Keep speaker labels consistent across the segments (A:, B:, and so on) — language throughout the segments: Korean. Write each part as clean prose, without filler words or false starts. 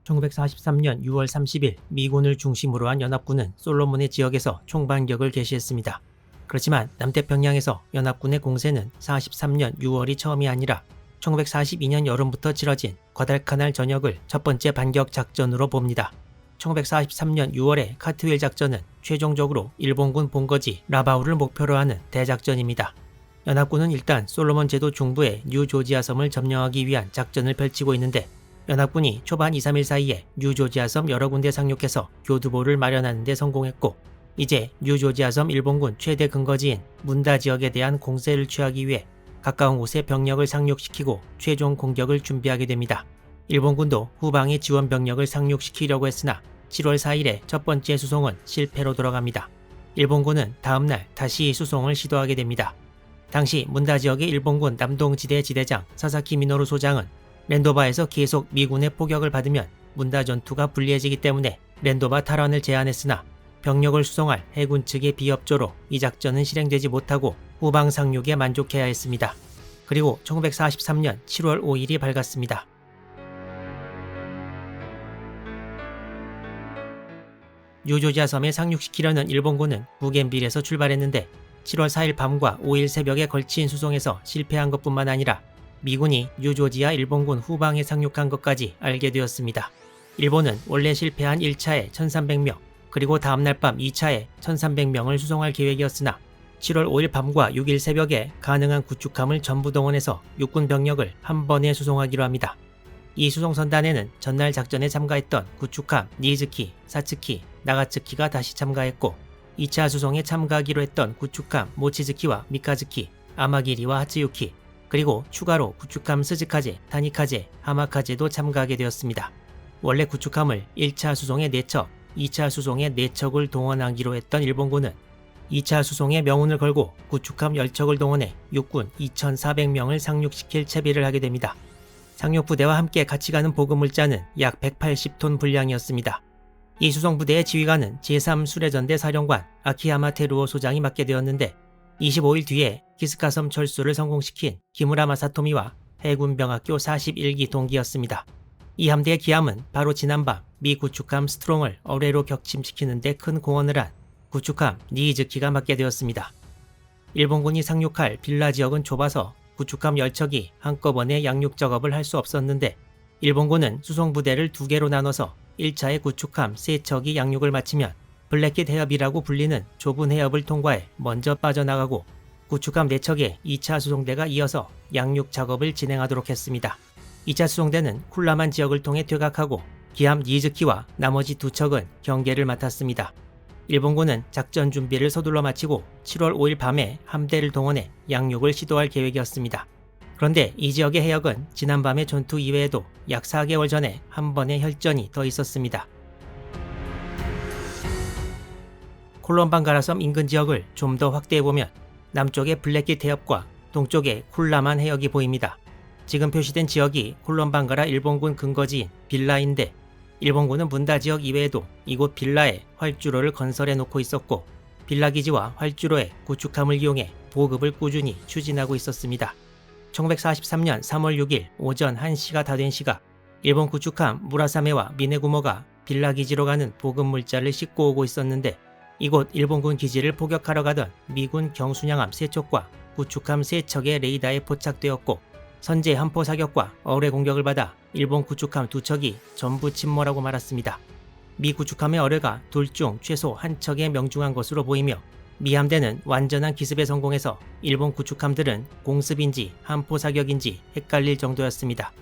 A: 1943년 6월 30일 미군을 중심으로 한 연합군은 솔로몬의 지역에서 총반격을 개시했습니다. 그렇지만 남태평양에서 연합군의 공세는 43년 6월이 처음이 아니라 1942년 여름부터 치러진 과달카날 전역을 첫 번째 반격 작전으로 봅니다. 1943년 6월의 카트윌 작전은 최종적으로 일본군 본거지 라바우를 목표로 하는 대작전입니다. 연합군은 일단 솔로몬 제도 중부의 뉴조지아 섬을 점령하기 위한 작전을 펼치고 있는데 연합군이 초반 2-3일 사이에 뉴조지아 섬 여러 군데 상륙해서 교두보를 마련하는 데 성공했고 이제 뉴조지아 섬 일본군 최대 근거지인 문다 지역에 대한 공세를 취하기 위해 가까운 곳에 병력을 상륙시키고 최종 공격을 준비하게 됩니다. 일본군도 후방의 지원 병력을 상륙시키려고 했으나 7월 4일에 첫 번째 수송은 실패로 돌아갑니다. 일본군은 다음날 다시 수송을 시도하게 됩니다. 당시 문다 지역의 일본군 남동지대 지대장 사사키 미노루 소장은 랜도바에서 계속 미군의 포격을 받으면 문다 전투가 불리해지기 때문에 랜도바 탈환을 제안했으나 병력을 수송할 해군 측의 비협조로 이 작전은 실행되지 못하고 후방 상륙에 만족해야 했습니다. 그리고 1943년 7월 5일이 밝았습니다. 뉴조지아 섬에 상륙시키려는 일본군은 부겐빌에서 출발했는데 7월 4일 밤과 5일 새벽에 걸친 수송에서 실패한 것뿐만 아니라 미군이 뉴조지아 일본군 후방에 상륙한 것까지 알게 되었습니다. 일본은 원래 실패한 1차에 1300명, 그리고 다음날 밤 2차에 1300명을 수송할 계획이었으나 7월 5일 밤과 6일 새벽에 가능한 구축함을 전부 동원해서 육군 병력을 한 번에 수송하기로 합니다. 이 수송선단에는 전날 작전에 참가했던 구축함 니즈키, 사츠키, 나가츠키가 다시 참가했고 2차 수송에 참가하기로 했던 구축함 모치즈키와 미카즈키, 아마기리와 하츠유키, 그리고 추가로 구축함 스즈카제, 타니카제, 하마카제도 참가하게 되었습니다. 원래 구축함을 1차 수송에 4척, 2차 수송에 4척을 동원하기로 했던 일본군은 2차 수송에 명운을 걸고 구축함 10척을 동원해 육군 2400명을 상륙시킬 채비를 하게 됩니다. 상륙부대와 함께 같이 가는 보급물자는 약 180톤 분량이었습니다. 이 수송부대의 지휘관은 제3수레전대 사령관 아키야마 테루오 소장이 맡게 되었는데 25일 뒤에 기스카섬 철수를 성공시킨 기무라 마사토미와 해군병학교 41기 동기였습니다. 이 함대의 기함은 바로 지난밤 미 구축함 스트롱을 어뢰로 격침시키는 데 큰 공헌을 한 구축함 니이즈키가 맡게 되었습니다. 일본군이 상륙할 빌라 지역은 좁아서 구축함 10척이 한꺼번에 양육 작업을 할 수 없었는데 일본군은 수송부대를 2개로 나눠서 1차의 구축함 3척이 양육을 마치면 블랙킷 해협이라고 불리는 좁은 해협을 통과해 먼저 빠져나가고 구축함 4척의 2차 수송대가 이어서 양육 작업을 진행하도록 했습니다. 2차 수송대는 쿨라만 지역을 통해 퇴각하고 기함 니즈키와 나머지 2척은 경계를 맡았습니다. 일본군은 작전 준비를 서둘러 마치고 7월 5일 밤에 함대를 동원해 양육을 시도할 계획이었습니다. 그런데 이 지역의 해역은 지난밤의 전투 이외에도 약 4개월 전에 한 번의 혈전이 더 있었습니다. 콜롬방가라 섬 인근 지역을 좀 더 확대해보면 남쪽의 블랙킷 해협과 동쪽의 쿨라만 해역이 보입니다. 지금 표시된 지역이 콜롬방가라 일본군 근거지인 빌라인데 일본군은 문다 지역 이외에도 이곳 빌라에 활주로를 건설해 놓고 있었고 빌라 기지와 활주로에 구축함을 이용해 보급을 꾸준히 추진하고 있었습니다. 1943년 3월 6일 오전 1시가 다 된 시각 일본 구축함 무라사메와 미네구모가 빌라 기지로 가는 보급 물자를 싣고 오고 있었는데 이곳 일본군 기지를 포격하러 가던 미군 경순양함 3척과 구축함 3척의 레이더에 포착되었고 선제 함포 사격과 어뢰 공격을 받아 일본 구축함 2척이 전부 침몰하고 말았습니다. 미 구축함의 어뢰가 둘 중 최소 한 척에 명중한 것으로 보이며 미 함대는 완전한 기습에 성공해서 일본 구축함들은 공습인지 함포 사격인지 헷갈릴 정도였습니다.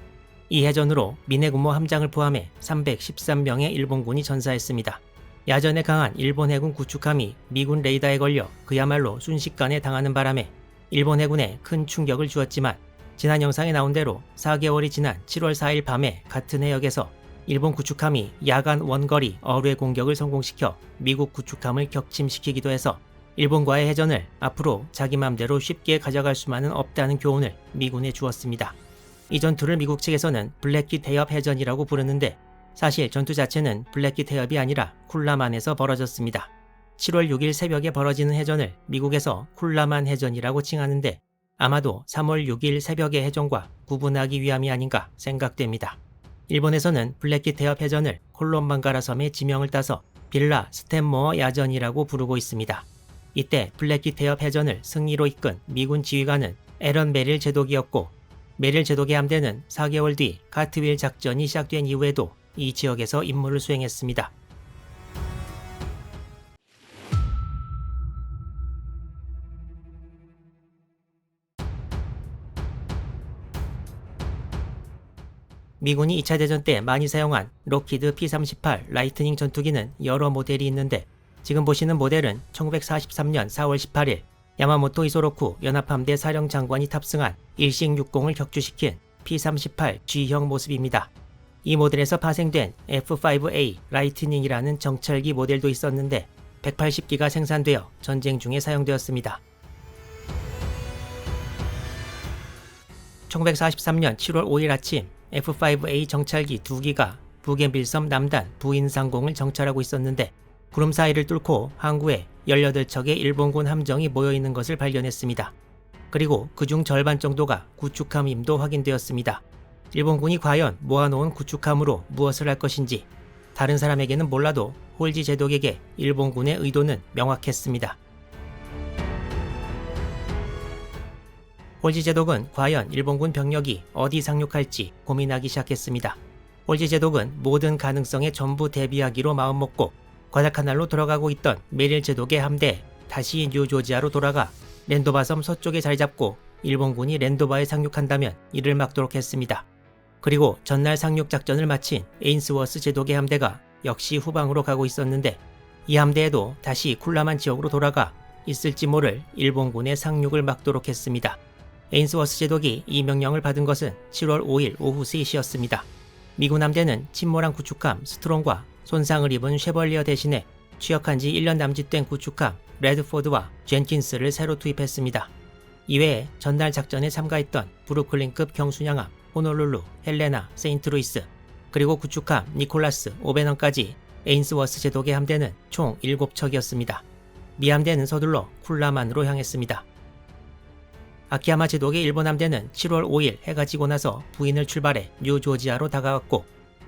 A: 이 해전으로 미네구모 함장을 포함해 313명의 일본군이 전사했습니다. 야전에 강한 일본 해군 구축함이 미군 레이더에 걸려 그야말로 순식간에 당하는 바람에 일본 해군에 큰 충격을 주었지만 지난 영상에 나온 대로 4개월이 지난 7월 4일 밤에 같은 해역에서 일본 구축함이 야간 원거리 어뢰 공격을 성공시켜 미국 구축함을 격침시키기도 해서 일본과의 해전을 앞으로 자기 맘대로 쉽게 가져갈 수만은 없다는 교훈을 미군에 주었습니다. 이 전투를 미국 측에서는 블랙킷 해협 해전이라고 부르는데 사실 전투 자체는 블랙킷 해협이 아니라 쿨라만에서 벌어졌습니다. 7월 6일 새벽에 벌어지는 해전을 미국에서 쿨라만 해전이라고 칭하는데 아마도 3월 6일 새벽의 해전과 구분하기 위함이 아닌가 생각됩니다. 일본에서는 블랙깃 해협 해전을 콜롬방가라 섬의 지명을 따서 빌라 스탠모어 야전이라고 부르고 있습니다. 이때 블랙깃 해협 해전을 승리로 이끈 미군 지휘관은 에런 메릴 제독이었고, 메릴 제독의 함대는 4개월 뒤 가트윌 작전이 시작된 이후에도 이 지역에서 임무를 수행했습니다. 미군이 2차 대전 때 많이 사용한 록히드 P-38 라이트닝 전투기는 여러 모델이 있는데, 지금 보시는 모델은 1943년 4월 18일 야마모토 이소로쿠 연합함대 사령장관이 탑승한 일식 60을 격추시킨 P-38G형 모습입니다. 이 모델에서 파생된 F-5A 라이트닝이라는 정찰기 모델도 있었는데 180기가 생산되어 전쟁 중에 사용되었습니다. 1943년 7월 5일 아침 F-5A 정찰기 2기가 부겐빌섬 남단 부인상공을 정찰하고 있었는데, 구름 사이를 뚫고 항구에 18척의 일본군 함정이 모여있는 것을 발견했습니다. 그리고 그중 절반 정도가 구축함임도 확인되었습니다. 일본군이 과연 모아놓은 구축함으로 무엇을 할 것인지 다른 사람에게는 몰라도 홀지 제독에게 일본군의 의도는 명확했습니다. 홀지 제독은 과연 일본군 병력이 어디 상륙할지 고민하기 시작했습니다. 홀지 제독은 모든 가능성에 전부 대비하기로 마음먹고 과다카날로 돌아가고 있던 메릴 제독의 함대에 다시 뉴조지아로 돌아가 랜도바 섬 서쪽에 자리 잡고 일본군이 랜도바에 상륙한다면 이를 막도록 했습니다. 그리고 전날 상륙 작전을 마친 에인스워스 제독의 함대가 역시 후방으로 가고 있었는데, 이 함대에도 다시 쿨라만 지역으로 돌아가 있을지 모를 일본군의 상륙을 막도록 했습니다. 에인스워스 제독이 이 명령을 받은 것은 7월 5일 오후 3시였습니다. 미군 함대는 침몰한 구축함 스트롱과 손상을 입은 쉐벌리어 대신에 취역한 지 1년 남짓된 구축함 레드포드와 젠킨스를 새로 투입했습니다. 이외에 전날 작전에 참가했던 브루클린급 경순양함 호놀룰루, 헬레나, 세인트루이스, 그리고 구축함 니콜라스, 오베넌까지 에인스워스 제독의 함대는 총 7척이었습니다. 미 함대는 서둘러 쿨라만으로 향했습니다. 아키야마 제독의 일본 함대는 7월 5일 해가 지고 나서 부인을 출발해 뉴조지아로 다가왔고,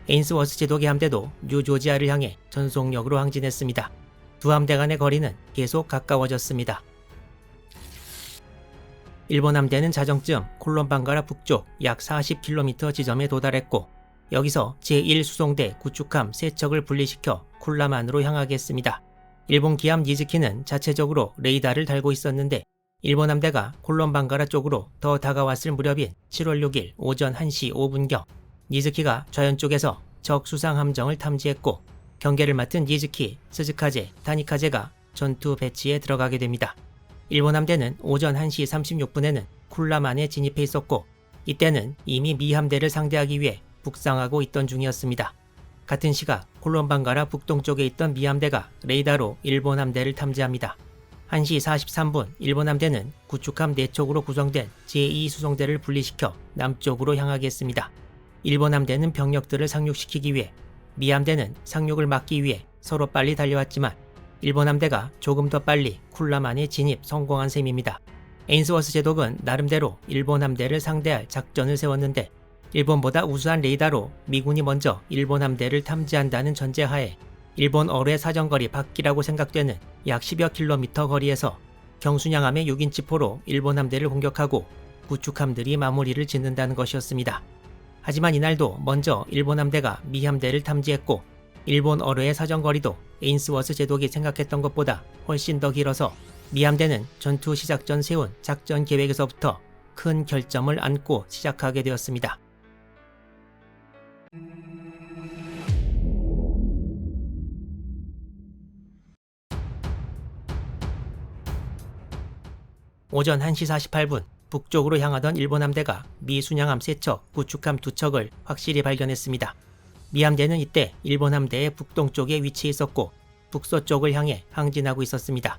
A: 에인스워스 제독의 함대도 뉴조지아를 향해 전속력으로 항진했습니다. 두 함대 간의 거리는 계속 가까워졌습니다. 일본 함대는 자정쯤 콜롬방가라 북쪽 약 40km 지점에 도달했고, 여기서 제1수송대 구축함 3척을 분리시켜 쿨라만으로 향하게 했습니다. 일본 기함 니즈키는 자체적으로 레이더를 달고 있었는데, 일본 함대가 콜롬방가라 쪽으로 더 다가왔을 무렵인 7월 6일 오전 1시 5분경 니즈키가 좌현 쪽에서 적 수상 함정을 탐지했고, 경계를 맡은 니즈키, 스즈카제, 타니카제가 전투 배치에 들어가게 됩니다. 일본 함대는 오전 1시 36분에는 쿨라만에 진입해 있었고, 이때는 이미 미 함대를 상대하기 위해 북상하고 있던 중이었습니다. 같은 시각 콜롬방가라 북동쪽에 있던 미 함대가 레이더로 일본 함대를 탐지합니다. 1시 43분 일본 함대는 구축함 4척으로 구성된 제2수송대를 분리시켜 남쪽으로 향하게 했습니다. 일본 함대는 병력들을 상륙시키기 위해, 미 함대는 상륙을 막기 위해 서로 빨리 달려왔지만 일본 함대가 조금 더 빨리 쿨라만에 진입 성공한 셈입니다. 에인스워스 제독은 나름대로 일본 함대를 상대할 작전을 세웠는데, 일본보다 우수한 레이더로 미군이 먼저 일본 함대를 탐지한다는 전제하에 일본 어뢰 사정거리 밖이라고 생각되는 약 10여 킬로미터 거리에서 경순양함의 6인치포로 일본 함대를 공격하고 구축함들이 마무리를 짓는다는 것이었습니다. 하지만 이날도 먼저 일본 함대가 미 함대를 탐지했고, 일본 어뢰의 사정거리도 에인스워스 제독이 생각했던 것보다 훨씬 더 길어서 미 함대는 전투 시작 전 세운 작전 계획에서부터 큰 결점을 안고 시작하게 되었습니다. 오전 1시 48분 북쪽으로 향하던 일본 함대가 미 순양함 3척, 구축함 2척을 확실히 발견했습니다. 미 함대는 이때 일본 함대의 북동쪽에 위치해 있었고 북서쪽을 향해 항진하고 있었습니다.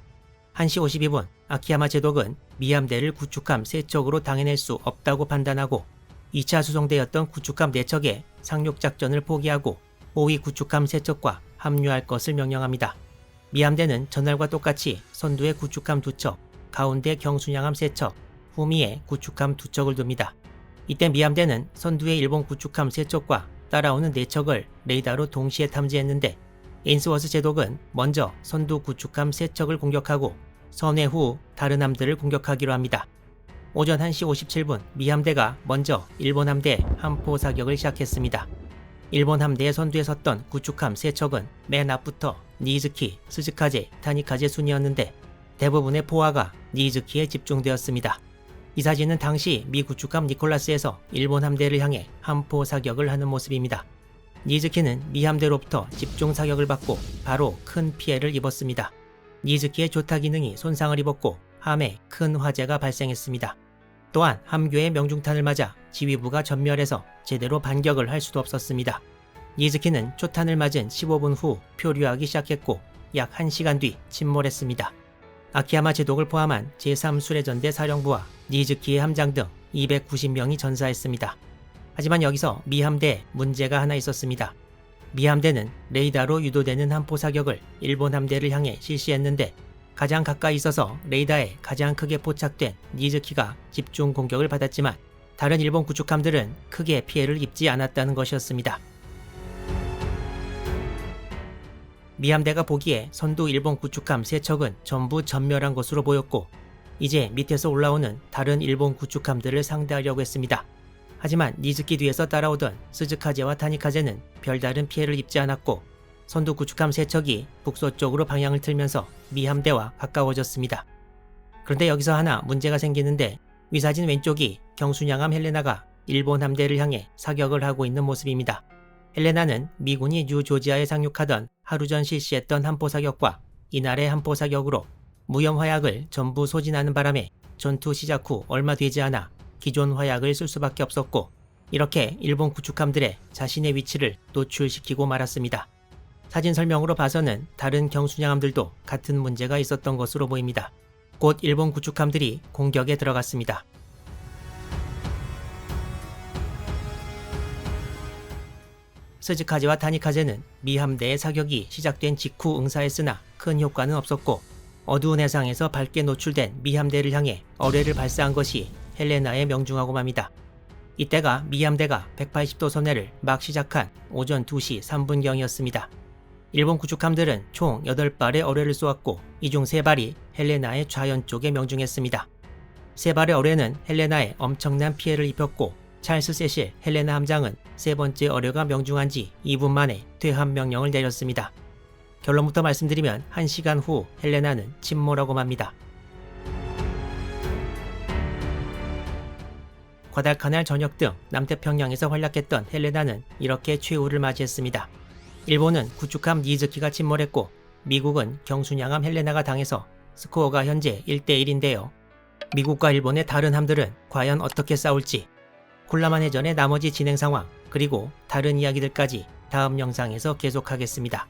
A: 1시 52분 아키야마 제독은 미 함대를 구축함 3척으로 당해낼 수 없다고 판단하고 2차 수송대였던 구축함 4척의 상륙작전을 포기하고 호위 구축함 3척과 합류할 것을 명령합니다. 미 함대는 전날과 똑같이 선두에 구축함 2척, 가운데 경순양함 3척, 후미에 구축함 2척을 둡니다. 이때 미 함대는 선두에 일본 구축함 3척과 따라오는 4척을 레이더로 동시에 탐지했는데 에인스워스 제독은 먼저 선두 구축함 3척을 공격하고 선회 후 다른 함들을 공격하기로 합니다. 오전 1시 57분 미 함대가 먼저 일본 함대에 함포 사격을 시작했습니다. 일본 함대의 선두에 섰던 구축함 3척은 맨 앞부터 니이즈키, 스즈카제, 타니카제 순이었는데 대부분의 포화가 니이즈키에 집중되었습니다. 이 사진은 당시 미 구축함 니콜라스에서 일본 함대를 향해 함포 사격을 하는 모습입니다. 니이즈키는 미 함대로부터 집중 사격을 받고 바로 큰 피해를 입었습니다. 니이즈키의 조타 기능이 손상을 입었고 함에 큰 화재가 발생했습니다. 또한 함교의 명중탄을 맞아 지휘부가 전멸해서 제대로 반격을 할 수도 없었습니다. 니이즈키는 초탄을 맞은 15분 후 표류하기 시작했고 약 1시간 뒤 침몰했습니다. 아키야마 제독을 포함한 제3수레전대 사령부와 니이즈키의 함장 등 290명이 전사했습니다. 하지만 여기서 미 함대에 문제가 하나 있었습니다. 미 함대는 레이더로 유도되는 함포 사격을 일본 함대를 향해 실시했는데 가장 가까이 있어서 레이더에 가장 크게 포착된 니이즈키가 집중 공격을 받았지만 다른 일본 구축함들은 크게 피해를 입지 않았다는 것이었습니다. 미 함대가 보기에 선두 일본 구축함 3척은 전부 전멸한 것으로 보였고 이제 밑에서 올라오는 다른 일본 구축함들을 상대하려고 했습니다. 하지만 니즈키 뒤에서 따라오던 스즈카제와 타니카제는 별다른 피해를 입지 않았고 선두 구축함 3척이 북서쪽으로 방향을 틀면서 미 함대와 가까워졌습니다. 그런데 여기서 하나 문제가 생기는데 위사진 왼쪽이 경순양함 헬레나가 일본 함대를 향해 사격을 하고 있는 모습입니다. 헬레나는 미군이 뉴조지아에 상륙하던 하루 전 실시했던 함포 사격과 이날의 함포 사격으로 무염 화약을 전부 소진하는 바람에 전투 시작 후 얼마 되지 않아 기존 화약을 쓸 수밖에 없었고 이렇게 일본 구축함들의 자신의 위치를 노출시키고 말았습니다. 사진 설명으로 봐서는 다른 경순양함들도 같은 문제가 있었던 것으로 보입니다. 곧 일본 구축함들이 공격에 들어갔습니다. 스즈카제와 타니카제는 미 함대의 사격이 시작된 직후 응사했으나 큰 효과는 없었고 어두운 해상에서 밝게 노출된 미 함대를 향해 어뢰를 발사한 것이 헬레나의 명중하고 맙니다. 이때가 미 함대가 180도 선회를 막 시작한 오전 2시 3분경이었습니다. 일본 구축함들은 총 8발의 어뢰를 쏘았고 이 중 3발이 헬레나의 좌연 쪽에 명중했습니다. 3발의 어뢰는 헬레나에 엄청난 피해를 입혔고 찰스 세실 헬레나 함장은 3번째 어뢰가 명중한 지 2분 만에 퇴함 명령을 내렸습니다. 결론부터 말씀드리면 1시간 후 헬레나는 침몰하고 맙니다. 과달카날 전역 등 남태평양에서 활약했던 헬레나는 이렇게 최후를 맞이했습니다. 일본은 구축함 니이즈키가 침몰했고 미국은 경순양함 헬레나가 당해서 스코어가 현재 1대1인데요. 미국과 일본의 다른 함들은 과연 어떻게 싸울지 콜라만 해전의 나머지 진행 상황 그리고 다른 이야기들까지 다음 영상에서 계속하겠습니다.